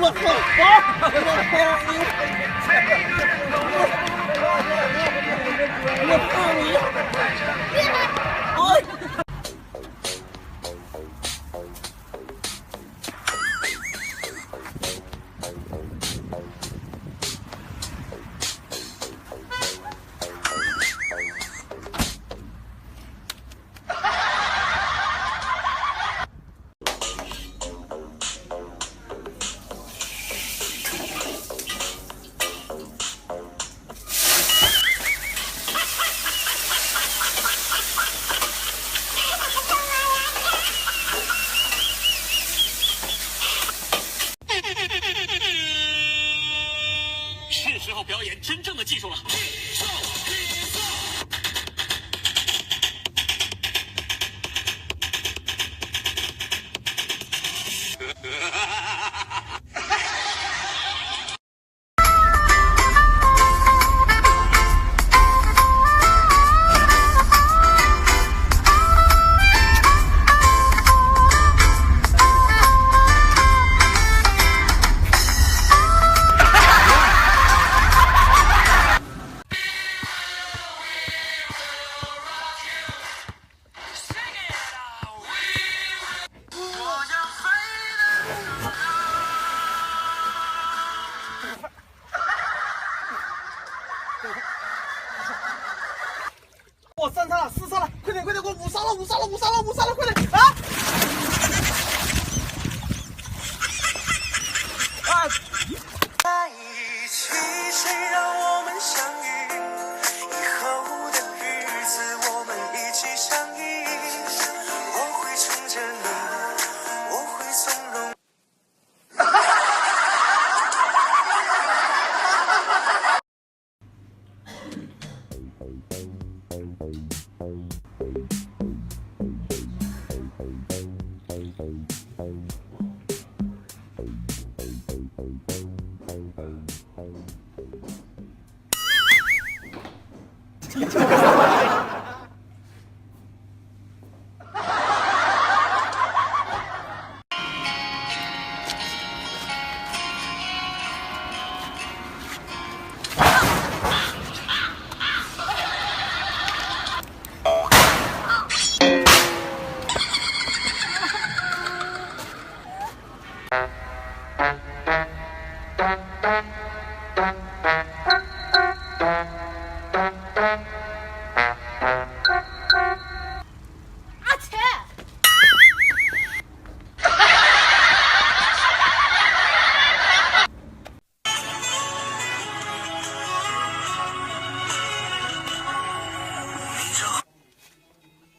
我操！我操你！是时候表演真正的技术了。我3杀了4杀了，快点快点，给我5杀了5杀了5杀了5杀了，快点啊！在一起，谁让我们相遇？以后的日子，我们一起相依。我会宠着你，我会从容。阿钱，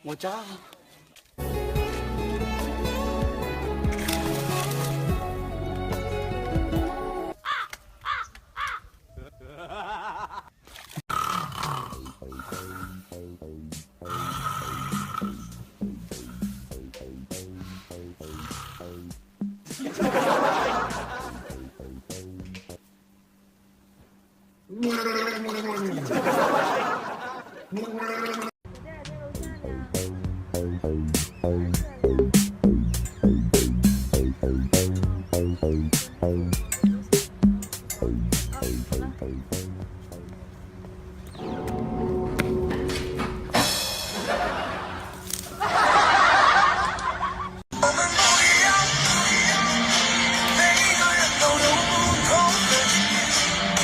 我家。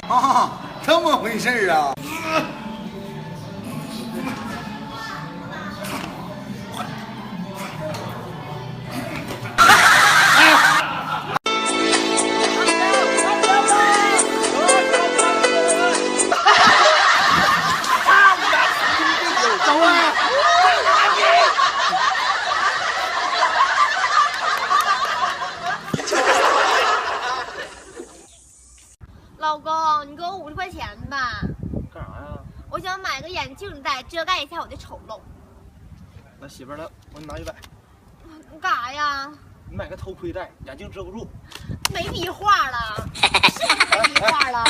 啊，这么回事儿啊！老公，你给我50块钱吧。干啥呀？我想买个眼镜戴，遮盖一下我的丑陋。那媳妇儿，来，我给你拿100。你干啥呀？你买个头盔戴，眼镜遮不住。没笔画了，是不是没笔画了？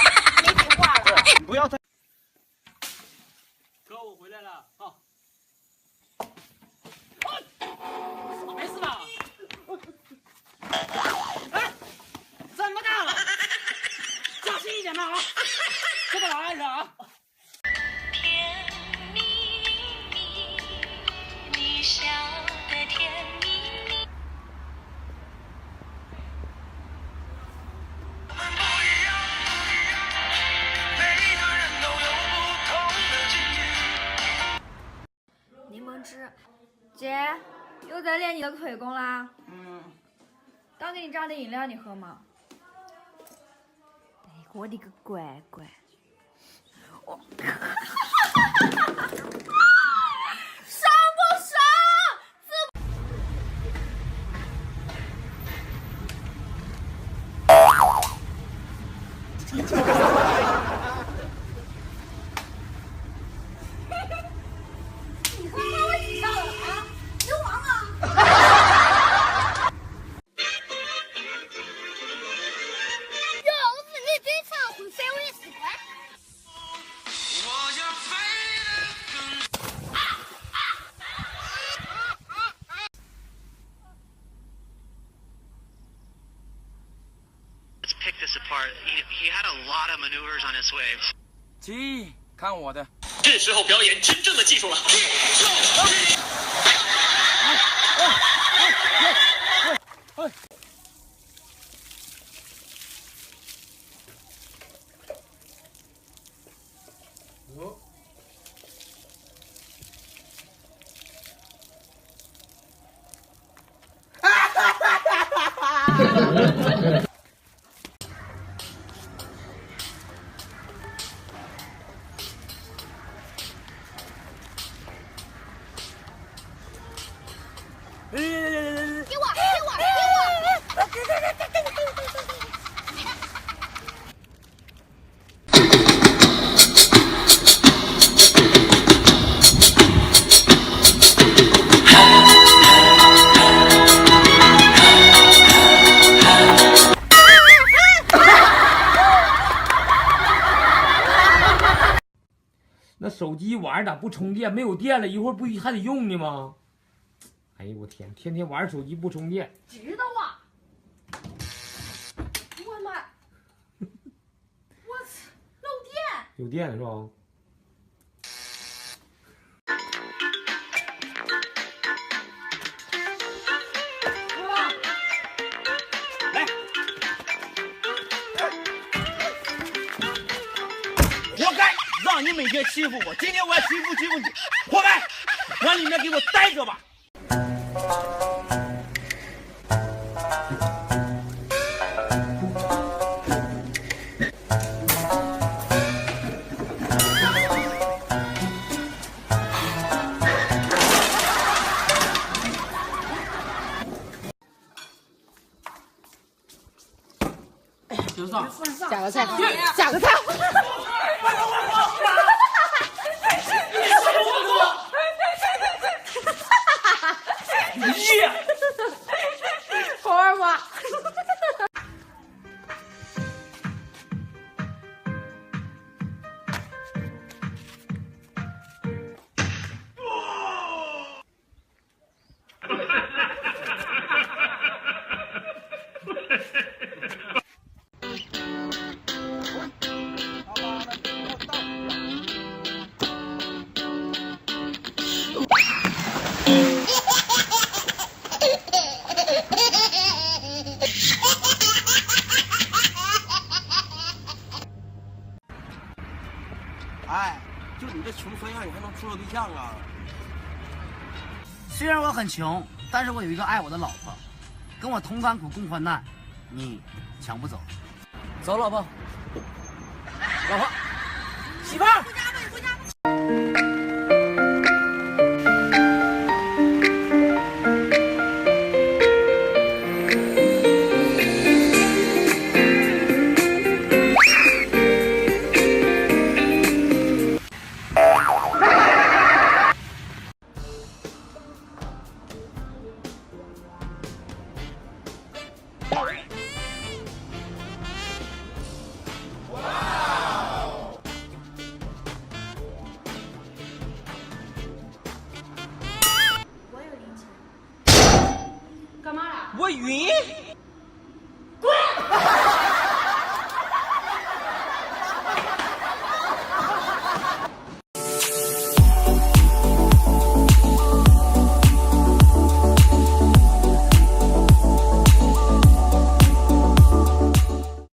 没笔画了。你不要再。哥，我回来了啊！没事吧？哎，怎么的了？点吧啊！这个老按着啊。甜蜜蜜，你笑得甜蜜蜜。我们不一样，每个人都有不同的境遇。柠檬汁，姐，又在练你的腿功啦？刚给你榨的饮料，你喝吗？哎，我的个乖乖！我，爽不爽？你和我一起上了啊？流氓啊！我要飞得更。Let's pick this apart. He had a lot of maneuvers on his waves. 鸡，看我的！是时候表演真正的技术了。给我！那手机晚上咋不充电？没有电了，一会儿不还得用呢吗？哎呦我天，天天玩手机不充电，知道啊！我妈，我操，漏电！有电了是吧？活该！让你每天欺负我，今天我也欺负你，活该！往里面给我待着吧。加个菜，加个菜。猴儿妈。哎，就你这穷酸样，你还能处个对象啊？虽然我很穷，但是我有一个爱我的老婆，跟我同甘苦共患难，你抢不走。走，老婆，媳妇儿。